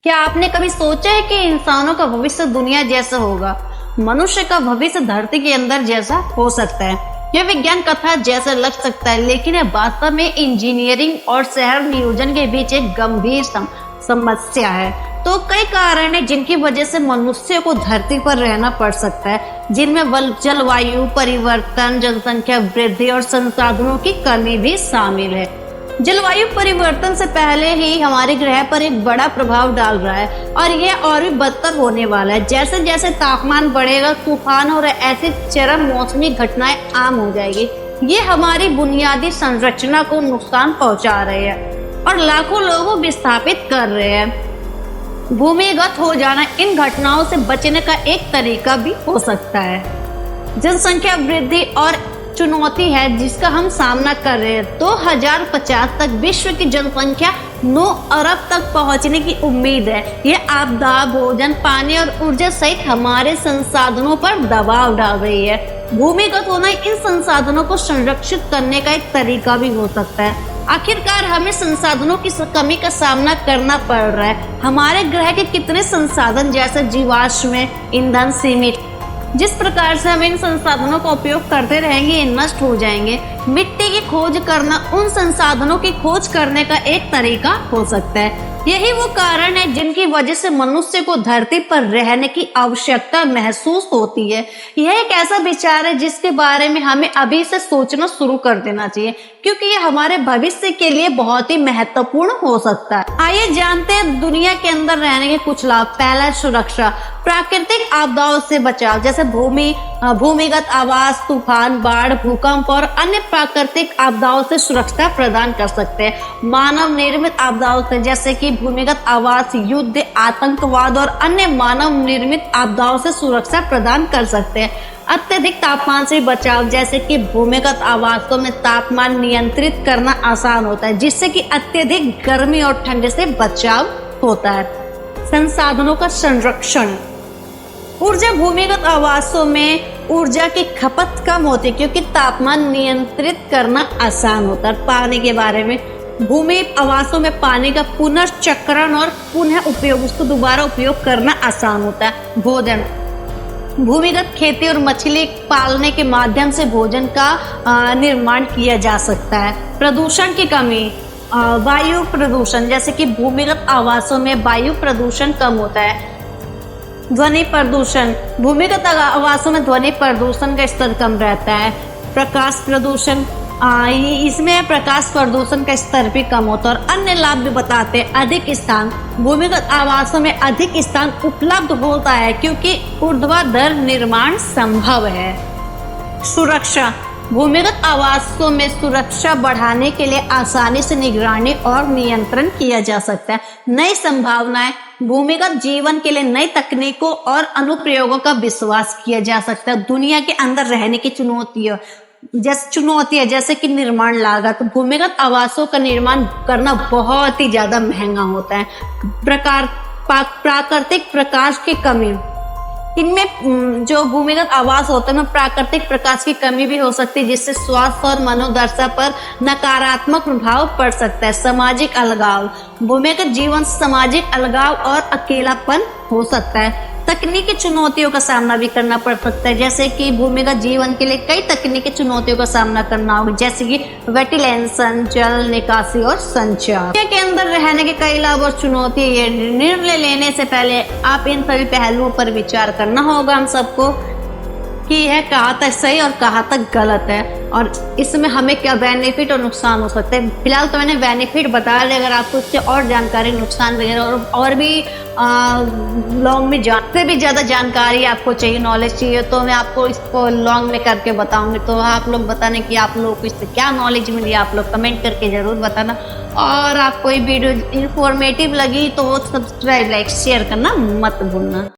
क्या आपने कभी सोचा है कि इंसानों का भविष्य दुनिया जैसा होगा? मनुष्य का भविष्य धरती के अंदर जैसा हो सकता है। यह विज्ञान कथा जैसा लग सकता है, लेकिन यह वास्तव में इंजीनियरिंग और शहर नियोजन के बीच एक गंभीर समस्या है। तो कई कारण हैं जिनकी वजह से मनुष्य को धरती पर रहना पड़ सकता है, जिनमें जलवायु परिवर्तन, जनसंख्या वृद्धि और संसाधनों की कमी भी शामिल है। जलवायु परिवर्तन से पहले ही हमारे ग्रह पर एक बड़ा प्रभाव डाल रहा है और यह और भी बदतर होने वाला है। जैसे जैसे तापमान बढ़ेगा, तूफान और ऐसी चरम मौसमी घटनाएं आम हो जाएगी। ये हमारी बुनियादी संरचना को नुकसान पहुंचा रहे हैं और लाखों लोगों को विस्थापित कर रहे हैं। भूमिगत हो जाना इन घटनाओं से बचने का एक तरीका भी हो सकता है। जनसंख्या वृद्धि और चुनौती है जिसका हम सामना कर रहे हैं। 2050 तक विश्व की जनसंख्या 9 अरब तक पहुंचने की उम्मीद है। यह आपदा, भोजन, पानी और ऊर्जा सहित हमारे संसाधनों पर दबाव डाल रही है। भूमिगत होना इन संसाधनों को संरक्षित करने का एक तरीका भी हो सकता है। आखिरकार हमें संसाधनों की कमी का सामना करना पड़ रहा है। हमारे ग्रह के कितने संसाधन जैसे जीवाश्म ईंधन सीमित, जिस प्रकार से हम इन संसाधनों का उपयोग करते रहेंगे ये नष्ट हो जाएंगे। मिट्टी की खोज करना उन संसाधनों की खोज करने का एक तरीका हो सकता है। यही वो कारण है जिनकी वजह से मनुष्य को धरती पर रहने की आवश्यकता महसूस होती है। यह एक ऐसा विचार है जिसके बारे में हमें अभी से सोचना शुरू कर देना चाहिए, क्योंकि यह हमारे भविष्य के लिए बहुत ही महत्वपूर्ण हो सकता है। आइए जानते हैं दुनिया के अंदर रहने के कुछ लाभ। पहला, सुरक्षा। प्राकृतिक आपदाओं से बचाव, जैसे भूमिगत आवास, तूफान, बाढ़, भूकंप और अन्य प्राकृतिक आपदाओं से सुरक्षा प्रदान कर सकते हैं। मानव निर्मित आपदाओं से, जैसे कि भूमिगत आवास, युद्ध, आतंकवाद और अन्य मानव निर्मित आपदाओं से सुरक्षा प्रदान कर सकते हैं। अत्यधिक तापमान से बचाव, जैसे कि भूमिगत आवासों में तापमान नियंत्रित करना आसान होता है, जिससे कि अत्यधिक गर्मी और ठंड से बचाव होता है। संसाधनों का संरक्षण। ऊर्जा। भूमिगत आवासों में ऊर्जा की खपत कम होती है क्योंकि तापमान नियंत्रित करना आसान होता है। पानी के बारे में, भूमि आवासों में पानी का पुनर्चक्रण और पुनः उपयोग, उसको दोबारा उपयोग करना आसान होता है। भोजन। भूमिगत खेती और मछली पालने के माध्यम से भोजन का निर्माण किया जा सकता है। प्रदूषण की कमी। वायु प्रदूषण, जैसे कि भूमिगत आवासों में वायु प्रदूषण कम होता है। ध्वनि प्रदूषण। भूमिगत आवासों में ध्वनि प्रदूषण का स्तर कम रहता है। प्रकाश प्रदूषण, इसमें प्रकाश प्रदूषण का स्तर भी कम होता है। और अन्य लाभ भी बताते हैं। अधिक स्थान। भूमिगत आवासों में अधिक स्थान उपलब्ध होता है क्योंकि ऊर्ध्वाधर निर्माण संभव है। सुरक्षा। भूमिगत आवासों में सुरक्षा बढ़ाने के लिए आसानी से निगरानी और नियंत्रण किया जा सकता है। नई संभावनाएं। भूमिगत जीवन के लिए नई तकनीकों और अनुप्रयोगों का विश्वास किया जा सकता है। दुनिया के अंदर रहने की चुनौतियां, जैसे कि निर्माण लागत। भूमिगत आवासों का निर्माण करना बहुत ही ज्यादा महंगा होता है। प्राकृतिक प्रकाश की कमी। इनमें जो भूमिगत आवास होते हैं, प्राकृतिक प्रकाश की कमी भी हो सकती है, जिससे स्वास्थ्य और मनोदशा पर नकारात्मक प्रभाव पड़ सकता है। सामाजिक अलगाव। भूमिगत जीवन सामाजिक अलगाव और अकेलापन हो सकता है। तकनीकी चुनौतियों का सामना भी करना पड़ सकता है, जैसे कि भूमिगत जीवन के लिए कई तकनीकी चुनौतियों का सामना करना होगा, जैसे कि वेंटिलेशन, जल निकासी और संचार। के अंदर रहने के कई लाभ और चुनौती। ये निर्णय लेने से पहले आप इन सभी पहलुओं पर विचार करना होगा हम सबको कि यह कहाँ तक सही और कहाँ तक गलत है और इसमें हमें क्या बेनिफिट और नुकसान हो सकते हैं। फिलहाल तो मैंने बेनिफिट बता दिया। अगर आपको इससे और जानकारी, नुकसान वगैरह और भी लॉन्ग में से भी ज़्यादा जानकारी आपको चाहिए, नॉलेज चाहिए, तो मैं आपको इसको लॉन्ग में करके बताऊंगी। तो आप लोग बताने कि आप लोगों को इससे क्या नॉलेज मिली, आप लोग कमेंट करके ज़रूर बताना। और आपको ये वीडियो इन्फॉर्मेटिव लगी तो सब्सक्राइब, लाइक, शेयर करना मत भूलना।